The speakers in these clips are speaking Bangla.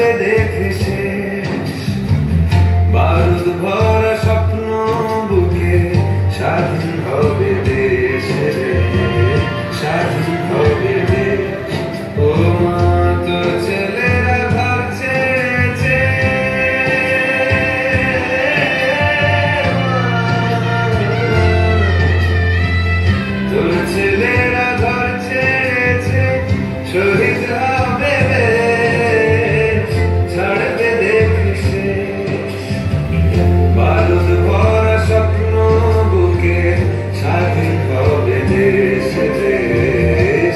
ছাড়বে দেখে শেষ বারুদ ভরা স্বপ্ন বুকে স্বাধীন হবে দেশ রে, স্বাধীন হবে দেশ। ও মা তোর ছেলেরা ঘর ছেড়েছে, তোর ছেলেরা ঘর ছেড়েছে, শহীদ হবে দেশ, ছাড়বে দেখে শেষ বারুদ ভরা স্বপ্ন বুকে স্বাধীন হবে দেশ রে,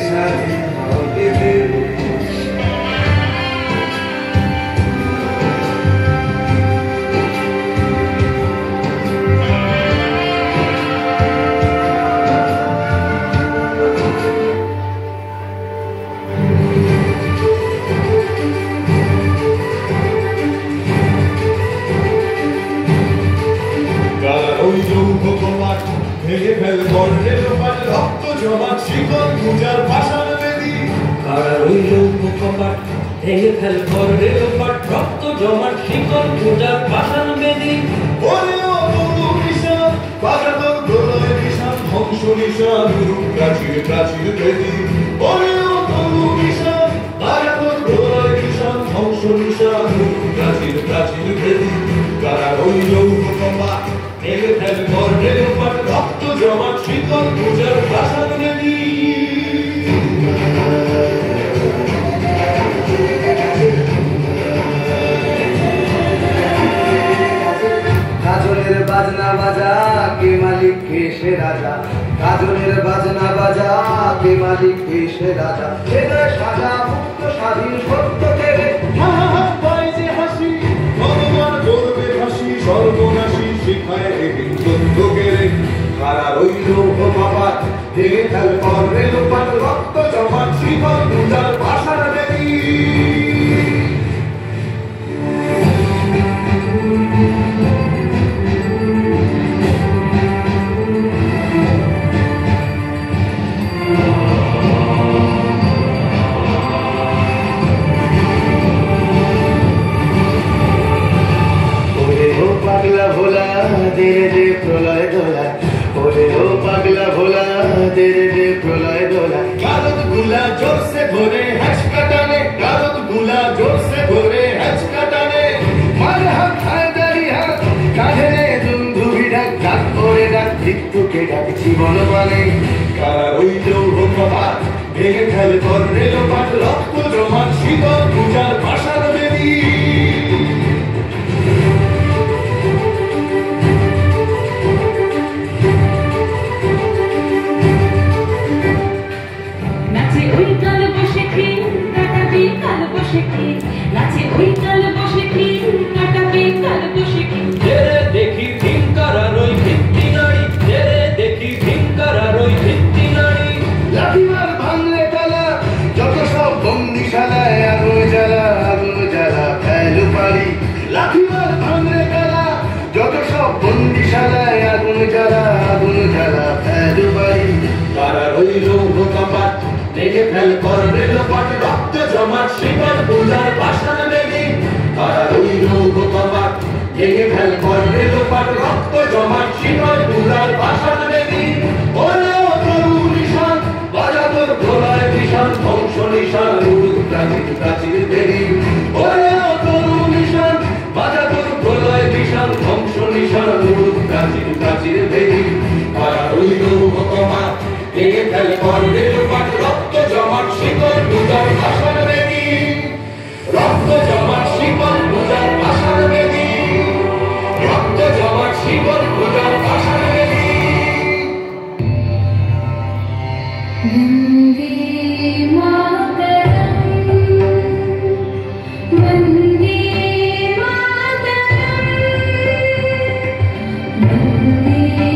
স্বাধীন হবে দেশ। ওই যৌথ কপাট ভেঙে ফেল গর্জে লোপাট রক্ত জমা শিকল পূজার পাষাণ বেদী। কারার ওই লৌহ কপাট ভেঙে ফেল গর্জে লোপাট রক্ত জমা শিকল পূজার পাষাণ বেদী। ওরে ও বন্ধু কিষান বাজা তোর প্রলয় কিষান ধ্বংস নিশান রূপ প্রাচীর প্রাচীর বেদী। ওরে ও বন্ধু কিষান বাজা তোর প্রলয় কিষান ধ্বংস নিশান রূপ প্রাচীর প্রাচীর বেদী। কারার ওই যৌথ কপাট ভেঙে ফেল গর্জে লোপাট রক্ত জমা শিকল পূজার পাষাণ বেদী। কাজলের বাজনা বাজা কে মালিক কে সে রাজা, কাজলের বাজনা বাজা কে মালিক কে সে রাজা। হৃদয় সাজা মুক্ত স্বাধীন সত্য দেবে, পায় যে হাসি ভগবান করবে হাসি সর্বনাশী শিখায় হিন্দুত্বকে রে। কারার ওই লৌহ কপাট ভেঙে ফেল গর্জে লোপাট রক্ত জমা শিকল পূজার পাষাণ বেদী। পাগলা ভোলা তেরে দে প্রলয় দোলা, ওরে ও পাগলা ভোলা তেরে দে প্রলয় দোলা। গারদ গুলা জোর সে ধরে হ্যাচকা টানে, গারদ গুলা জোর সে ধরে হ্যাচকা টানে। মার হাত হায় দাড়ি হাত কাঁধে নে দুন্ধুবি ডাক, ডাক করে ডাক মৃত্যুকে ডাক জীবন মানে। কারার ওই লৌহ কপাট ভেঙে ফেল গর্জে লোপাট রক্ত জমা শিকল পূজার পাষাণ বেদী। নাচে ওই কাল বসেছি কাটাবে কাল বসেছি, নাচে ওই কাল বসেছি কাটাবে কাল বসেছি। তেরে দেখি ভিঙ্কারার ওই ভিত্তি নারী, তেরে দেখি ভিঙ্কারার ওই ভিত্তি নারী। লাঠিমার ভাঙলে তালা যত সব বন্দিশালায় আগুন জ্বালা, আগুন জ্বালা ফেলু পারি। লাঠিমার ভাঙলে তালা যত সব বন্দিশালায় আগুন জ্বালা, আগুন জ্বালা ফেলু পারি। কারার ওই লৌহ কপাট ভেঙে ফেল গর্জে লোপাট রক্ত জমা শিকল পূজার পাষাণ বেদী। কারার ওই লৌহ কপাট ভেঙে ফেল গর্জে লোপাট রক্ত জমা শিকল পূজার পাষাণ বেদী। ওরে ও তরু নিশান বাজা তোর প্রলয় কিষান ধ্বংস নিশান রূপ প্রাচীর প্রাচীর বেদী। ওরে ও তরু নিশান বাজা তোর প্রলয় কিষান ধ্বংস নিশান রূপ প্রাচীর প্রাচীর বেদী। কারার ওই লৌহ কপাট ভেঙে ফেল গর্জে লোপাট রক্ত জমা শিকল পূজার পাষাণ বেদী। রক্ত জমা শিকল পূজার পাষাণ বেদী, রক্ত জমা শিকল পূজার পাষাণ বেদী। বন্দে মাতরম, বন্দে মাতরম, বন্দে